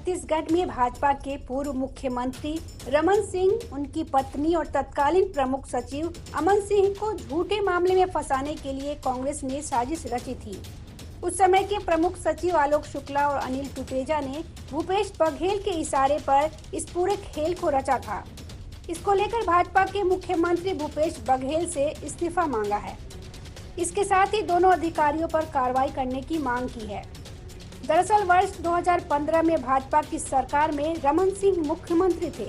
छत्तीसगढ़ में भाजपा के पूर्व मुख्यमंत्री रमन सिंह, उनकी पत्नी और तत्कालीन प्रमुख सचिव अमन सिंह को झूठे मामले में फंसाने के लिए कांग्रेस ने साजिश रची थी। उस समय के प्रमुख सचिव आलोक शुक्ला और अनिल टुटेजा ने भूपेश बघेल के इशारे पर इस पूरे खेल को रचा था। इसको लेकर भाजपा के मुख्यमंत्री भूपेश बघेल से इस्तीफा मांगा है। इसके साथ ही दोनों अधिकारियों पर कार्रवाई करने की मांग की है। दरअसल वर्ष 2015 में भाजपा की सरकार में रमन सिंह मुख्यमंत्री थे।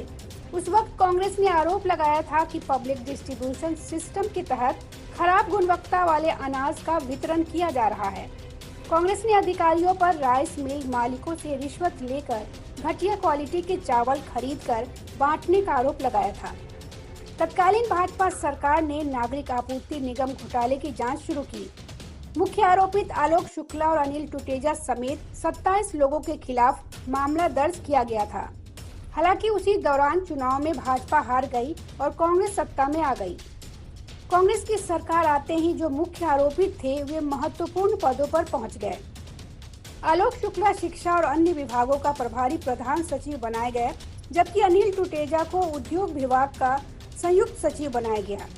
उस वक्त कांग्रेस ने आरोप लगाया था कि पब्लिक डिस्ट्रीब्यूशन सिस्टम के तहत खराब गुणवत्ता वाले अनाज का वितरण किया जा रहा है। कांग्रेस ने अधिकारियों पर राइस मिल मालिकों से रिश्वत लेकर घटिया क्वालिटी के चावल खरीदकर बांटने का आरोप लगाया था। तत्कालीन भाजपा सरकार ने नागरिक आपूर्ति निगम घोटाले की जांच शुरू की। मुख्य आरोपित आलोक शुक्ला और अनिल टुटेजा समेत 27 लोगों के खिलाफ मामला दर्ज किया गया था। हालांकि उसी दौरान चुनाव में भाजपा हार गई और कांग्रेस सत्ता में आ गई। कांग्रेस की सरकार आते ही जो मुख्य आरोपित थे वे महत्वपूर्ण पदों पर पहुंच गए। आलोक शुक्ला शिक्षा और अन्य विभागों का प्रभारी प्रधान सचिव बनाए गए, जबकि अनिल टुटेजा को उद्योग विभाग का संयुक्त सचिव बनाया गया।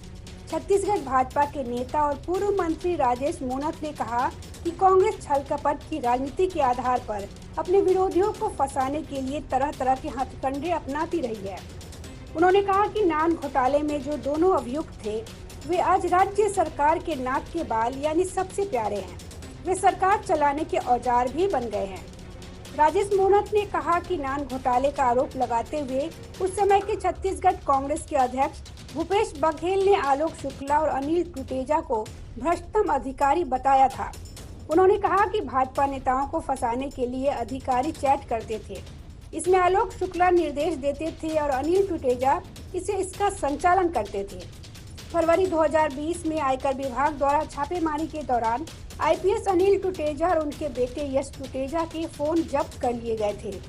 छत्तीसगढ़ भाजपा के नेता और पूर्व मंत्री राजेश मूणत ने कहा कि कांग्रेस छल कपट की राजनीति के आधार पर अपने विरोधियों को फंसाने के लिए तरह तरह के हथकंडे अपनाती रही है। उन्होंने कहा कि नान घोटाले में जो दोनों अभियुक्त थे वे आज राज्य सरकार के नाक के बाल यानी सबसे प्यारे हैं। वे सरकार चलाने के औजार भी बन गए हैं। राजेश मूणत ने कहा कि नान घोटाले का आरोप लगाते हुए उस समय के छत्तीसगढ़ कांग्रेस के अध्यक्ष भूपेश बघेल ने आलोक शुक्ला और अनिल टुटेजा को भ्रष्टतम अधिकारी बताया था। उन्होंने कहा कि भाजपा नेताओं को फंसाने के लिए अधिकारी चैट करते थे। इसमें आलोक शुक्ला निर्देश देते थे और अनिल टुटेजा इसका संचालन करते थे। फरवरी 2020 में आयकर विभाग द्वारा छापेमारी के दौरान आईपीएस अनिल टुटेजा और उनके बेटे यश टुटेजा के फोन जब्त कर लिए गए थे।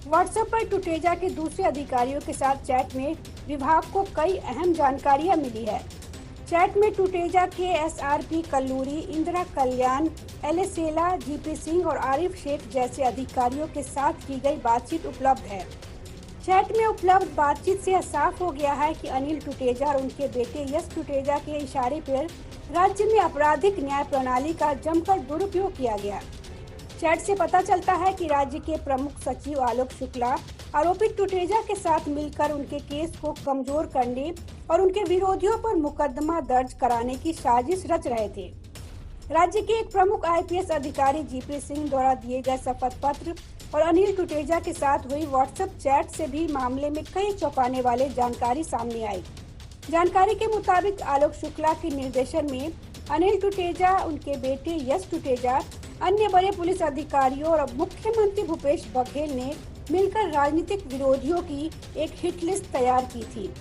व्हाट्सएप पर टुटेजा के दूसरे अधिकारियों के साथ चैट में विभाग को कई अहम जानकारियां मिली है। चैट में टुटेजा के एसआरपी कल्लूरी, इंदिरा कल्याण, एलेसेला, जीपी सिंह और आरिफ शेख जैसे अधिकारियों के साथ की गई बातचीत उपलब्ध है। चैट में उपलब्ध बातचीत से साफ हो गया है कि अनिल टुटेजा और उनके बेटे यश टुटेजा के इशारे पर राज्य में आपराधिक न्याय प्रणाली का जमकर दुरुपयोग किया गया। चैट से पता चलता है कि राज्य के प्रमुख सचिव आलोक शुक्ला आरोपित टुटेजा के साथ मिलकर उनके केस को कमजोर करने और उनके विरोधियों पर मुकदमा दर्ज कराने की साजिश रच रहे थे। राज्य के एक प्रमुख आईपीएस अधिकारी जीपी सिंह द्वारा दिए गए शपथ पत्र और अनिल टुटेजा के साथ हुई व्हाट्सएप चैट से भी मामले में कई चौंकाने वाले जानकारी सामने आई। जानकारी के मुताबिक आलोक शुक्ला के निर्देशन में अनिल टुटेजा, उनके बेटे यश टुटेजा, अन्य बड़े पुलिस अधिकारियों और मुख्यमंत्री भूपेश बघेल ने मिलकर राजनीतिक विरोधियों की एक हिट लिस्ट तैयार की थी।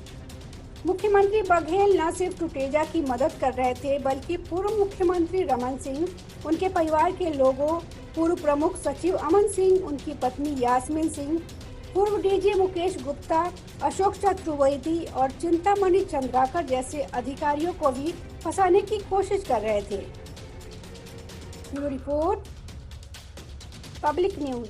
मुख्यमंत्री बघेल न सिर्फ टुटेजा की मदद कर रहे थे बल्कि पूर्व मुख्यमंत्री रमन सिंह, उनके परिवार के लोगों, पूर्व प्रमुख सचिव अमन सिंह, उनकी पत्नी यास्मीन सिंह, पूर्व डीजी मुकेश गुप्ता, अशोक चतुर्वेदी और चिंतामणि चंद्राकर जैसे अधिकारियों को भी फंसाने की कोशिश कर रहे थे। Bureau report, public news.